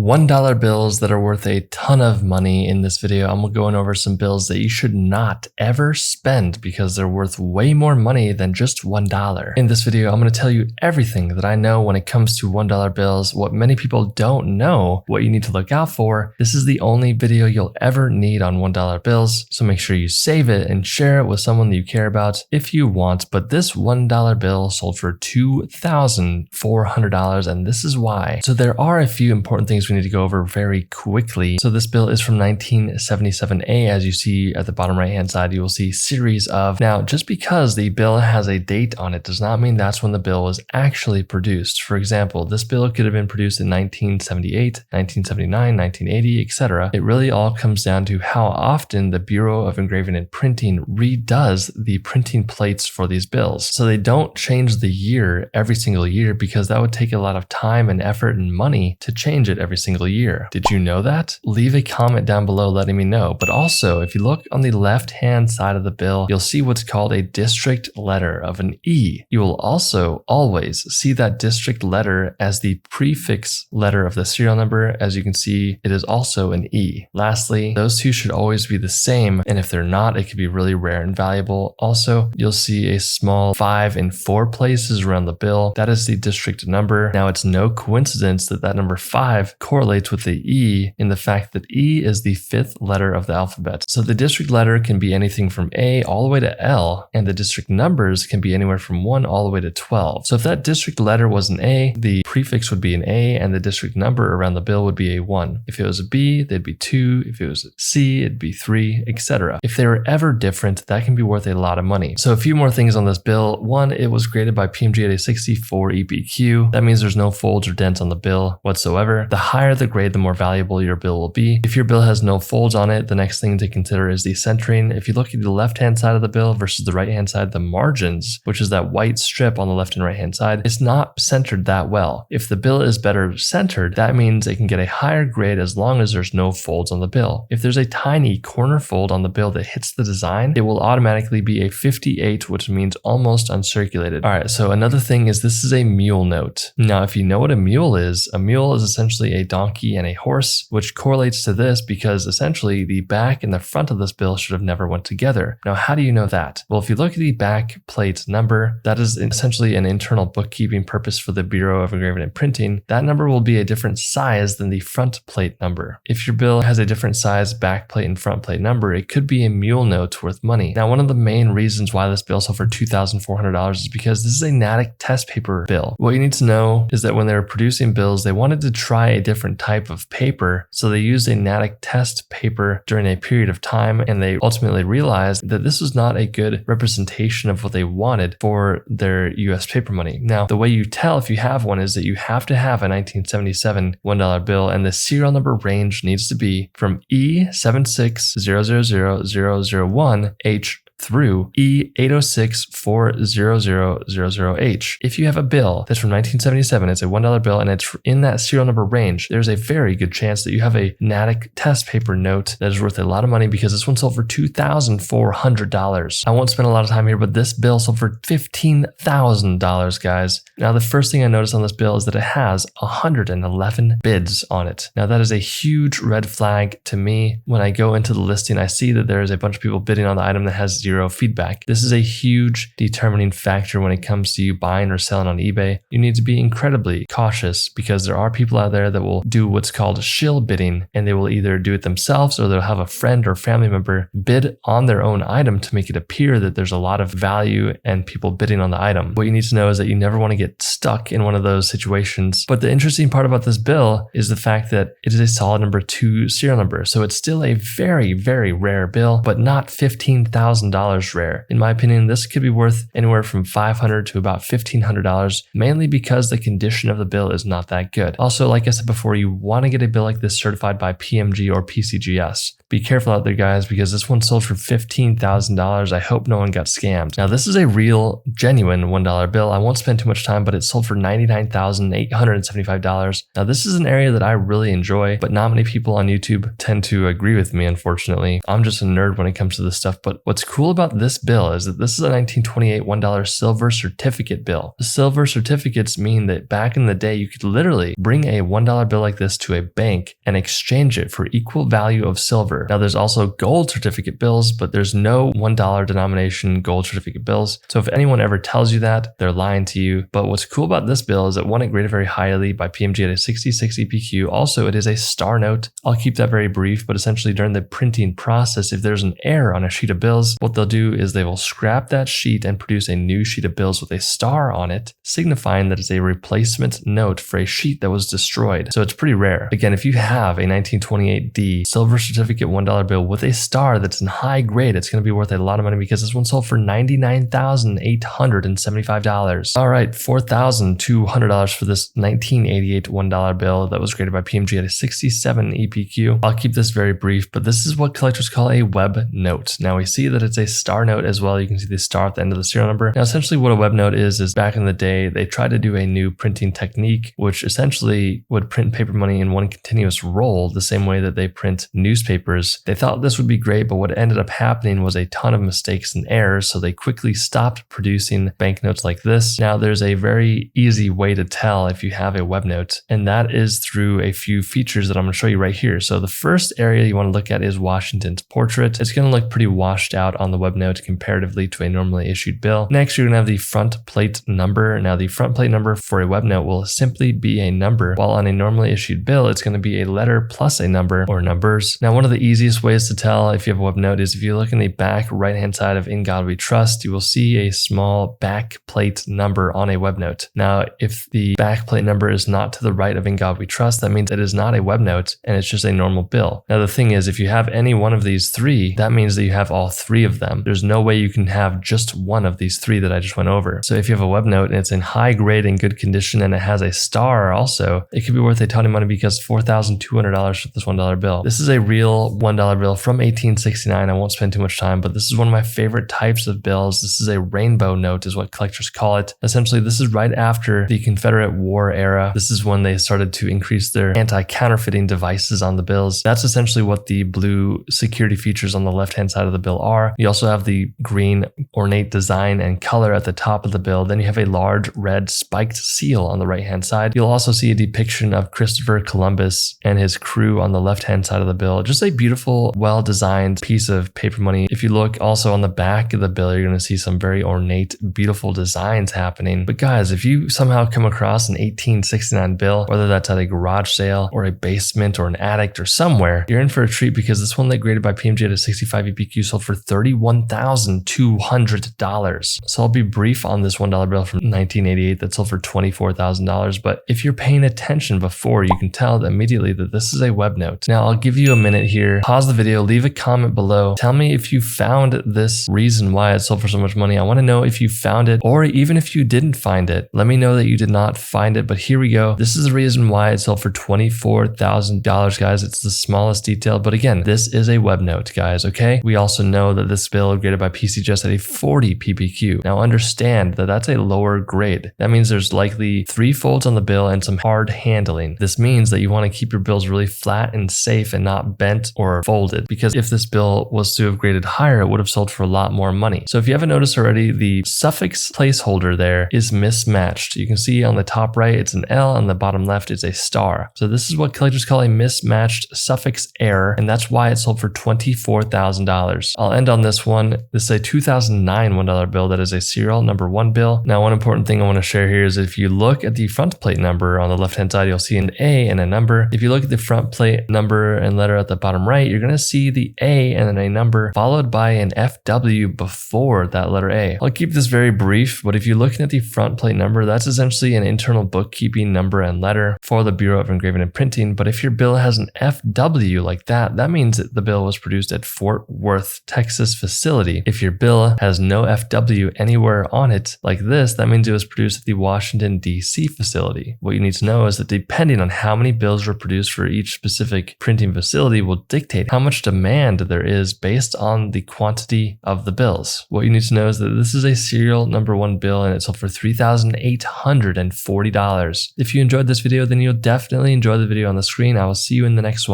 $1 bills that are worth a ton of money. In this video, I'm going over some bills that you should not ever spend because they're worth way more money than just $1. In this video, I'm going to tell you everything that I know when it comes to $1 bills, what many people don't know, what you need to look out for. This is the only video you'll ever need on $1 bills, so make sure you save it and share it with someone that you care about if you want. But this $1 bill sold for $2,400, and this is why. So there are a few important things we need to go over very quickly. So this bill is from 1977A. As you see at the bottom right hand side, you will see series of. Now, just because the bill has a date on it does not mean that's when the bill was actually produced. For example, this bill could have been produced in 1978, 1979, 1980, etc. It really all comes down to how often the Bureau of Engraving and Printing redoes the printing plates for these bills. So they don't change the year every single year because that would take a lot of time and effort and money to change it every single year. Did you know that? Leave a comment down below letting me know. But also, if you look on the left-hand side of the bill, you'll see what's called a district letter of an E. You will also always see that district letter as the prefix letter of the serial number. As you can see, it is also an E. Lastly, those two should always be the same, and if they're not, it could be really rare and valuable. Also, you'll see a small 5 in 4 places around the bill. That is the district number. Now, it's no coincidence that that number 5 correlates with the E in the fact that E is the 5th letter of the alphabet. So the district letter can be anything from A all the way to L, and the district numbers can be anywhere from 1 all the way to 12. So if that district letter was an A, the prefix would be an A, and the district number around the bill would be a 1. If it was a B, they'd be 2. If it was a C, it'd be 3, etc. If they were ever different, that can be worth a lot of money. So a few more things on this bill. One, it was graded by PMG at a 64 EPQ. That means there's no folds or dents on the bill whatsoever. The higher the grade, the more valuable your bill will be. If your bill has no folds on it, the next thing to consider is the centering. If you look at the left-hand side of the bill versus the right-hand side, the margins, which is that white strip on the left and right-hand side, it's not centered that well. If the bill is better centered, that means it can get a higher grade as long as there's no folds on the bill. If there's a tiny corner fold on the bill that hits the design, it will automatically be a 58, which means almost uncirculated. All right, so another thing is this is a mule note. Now, if you know what a mule is essentially a donkey and a horse, which correlates to this because essentially the back and the front of this bill should have never went together. Now, how do you know that? Well, if you look at the back plate number, that is essentially an internal bookkeeping purpose for the Bureau of Engraving and Printing. That number will be a different size than the front plate number. If your bill has a different size back plate and front plate number, it could be a mule note worth money. Now, one of the main reasons why this bill sold for $2,400 is because this is a Natick test paper bill. What you need to know is that when they were producing bills, they wanted to try a different type of paper, so they used a Natick test paper during a period of time, and they ultimately realized that this was not a good representation of what they wanted for their US paper money. Now, the way you tell if you have one is that you have to have a 1977 $1 bill, and the serial number range needs to be from E760000001H through E806400000H. If you have a bill that's from 1977, it's a $1 bill, and it's in that serial number range, there's a very good chance that you have a Natick test paper note that is worth a lot of money because this one sold for $2,400. I won't spend a lot of time here, but this bill sold for $15,000, guys. Now, the first thing I noticed on this bill is that it has 111 bids on it. Now, that is a huge red flag to me. When I go into the listing, I see that there is a bunch of people bidding on the item that has zero feedback. This is a huge determining factor when it comes to you buying or selling on eBay. You need to be incredibly cautious because there are people out there that will do what's called shill bidding, and they will either do it themselves or they'll have a friend or family member bid on their own item to make it appear that there's a lot of value and people bidding on the item. What you need to know is that you never want to get stuck in one of those situations. But the interesting part about this bill is the fact that it is a solid number 2 serial number. So it's still a very, very rare bill, but not $15,000 rare. In my opinion, this could be worth anywhere from $500 to about $1,500, mainly because the condition of the bill is not that good. Also, like I said before, you want to get a bill like this certified by PMG or PCGS. Be careful out there, guys, because this one sold for $15,000. I hope no one got scammed. Now, this is a real, genuine $1 bill. I won't spend too much time, but it sold for $99,875. Now, this is an area that I really enjoy, but not many people on YouTube tend to agree with me, unfortunately. I'm just a nerd when it comes to this stuff, but what's cool cool about this bill is that this is a 1928 $1 silver certificate bill. The silver certificates mean that back in the day, you could literally bring a $1 bill like this to a bank and exchange it for equal value of silver. Now there's also gold certificate bills, but there's no $1 denomination gold certificate bills. So if anyone ever tells you that, they're lying to you. But what's cool about this bill is that one, it graded very highly by PMG at a 66 EPQ. Also, it is a star note. I'll keep that very brief, but essentially during the printing process, if there's an error on a sheet of bills, what they'll do is they will scrap that sheet and produce a new sheet of bills with a star on it, signifying that it's a replacement note for a sheet that was destroyed. So it's pretty rare. Again, if you have a 1928D silver certificate $1 bill with a star that's in high grade, it's going to be worth a lot of money because this one sold for $99,875. All right, $4,200 for this 1988 $1 bill that was graded by PMG at a 67 EPQ. I'll keep this very brief, but this is what collectors call a web note. Now we see that it's a star note as well. You can see the star at the end of the serial number. Now essentially what a web note is back in the day, they tried to do a new printing technique, which essentially would print paper money in one continuous roll, the same way that they print newspapers. They thought this would be great, but what ended up happening was a ton of mistakes and errors, so they quickly stopped producing banknotes like this. Now there's a very easy way to tell if you have a web note, and that is through a few features that I'm going to show you right here. So the first area you want to look at is Washington's portrait. It's going to look pretty washed out on the web note comparatively to a normally issued bill. Next, you're going to have the front plate number. Now the front plate number for a web note will simply be a number, while on a normally issued bill, it's going to be a letter plus a number or numbers. Now, one of the easiest ways to tell if you have a web note is if you look in the back right-hand side of In God We Trust, you will see a small back plate number on a web note. Now, if the back plate number is not to the right of In God We Trust, that means it is not a web note and it's just a normal bill. Now, the thing is, if you have any one of these three, that means that you have all three of them. There's no way you can have just one of these three that I just went over. So if you have a web note and it's in high grade and good condition and it has a star also, it could be worth a ton of money because $4,200 for this $1 bill. This is a real $1 bill from 1869. I won't spend too much time, but this is one of my favorite types of bills. This is a rainbow note is what collectors call it. Essentially, this is right after the Confederate War era. This is when they started to increase their anti-counterfeiting devices on the bills. That's essentially what the blue security features on the left-hand side of the bill are. You also have the green ornate design and color at the top of the bill. Then you have a large red spiked seal on the right-hand side. You'll also see a depiction of Christopher Columbus and his crew on the left-hand side of the bill. Just a beautiful, well-designed piece of paper money. If you look also on the back of the bill, you're going to see some very ornate, beautiful designs happening. But guys, if you somehow come across an 1869 bill, whether that's at a garage sale or a basement or an attic or somewhere, you're in for a treat because this one that graded by PMG at a 65 EPQ sold for $31,200. So I'll be brief on this $1 bill from 1988 that sold for $24,000. But if you're paying attention before, you can tell immediately that this is a web note. Now I'll give you a minute here, pause the video, leave a comment below. Tell me if you found this reason why it sold for so much money. I want to know if you found it, or even if you didn't find it, let me know that you did not find it. But here we go. This is the reason why it sold for $24,000, guys. It's the smallest detail. But again, this is a web note, guys. Okay. We also know that this bill graded by PCGS at a 40 PPQ. Now understand that that's a lower grade. That means there's likely 3 folds on the bill and some hard handling. This means that you want to keep your bills really flat and safe and not bent or folded, because if this bill was to have graded higher, it would have sold for a lot more money. So if you haven't noticed already, the suffix placeholder there is mismatched. You can see on the top right, it's an L, and the bottom left is a star. So this is what collectors call a mismatched suffix error, and that's why it sold for $24,000. I'll end on this one. This is a 2009 $1 bill that is a serial number 1 bill. Now, one important thing I want to share here is if you look at the front plate number on the left-hand side, you'll see an A and a number. If you look at the front plate number and letter at the bottom right, you're going to see the A and then a number followed by an FW before that letter A. I'll keep this very brief, but if you're looking at the front plate number, that's essentially an internal bookkeeping number and letter for the Bureau of Engraving and Printing. But if your bill has an FW like that, that means that the bill was produced at Fort Worth, Texas facility. If your bill has no FW anywhere on it like this, that means it was produced at the Washington, D.C. facility. What you need to know is that depending on how many bills were produced for each specific printing facility will dictate how much demand there is based on the quantity of the bills. What you need to know is that this is a serial number 1 bill and it sold for $3,840. If you enjoyed this video, then you'll definitely enjoy the video on the screen. I will see you in the next one.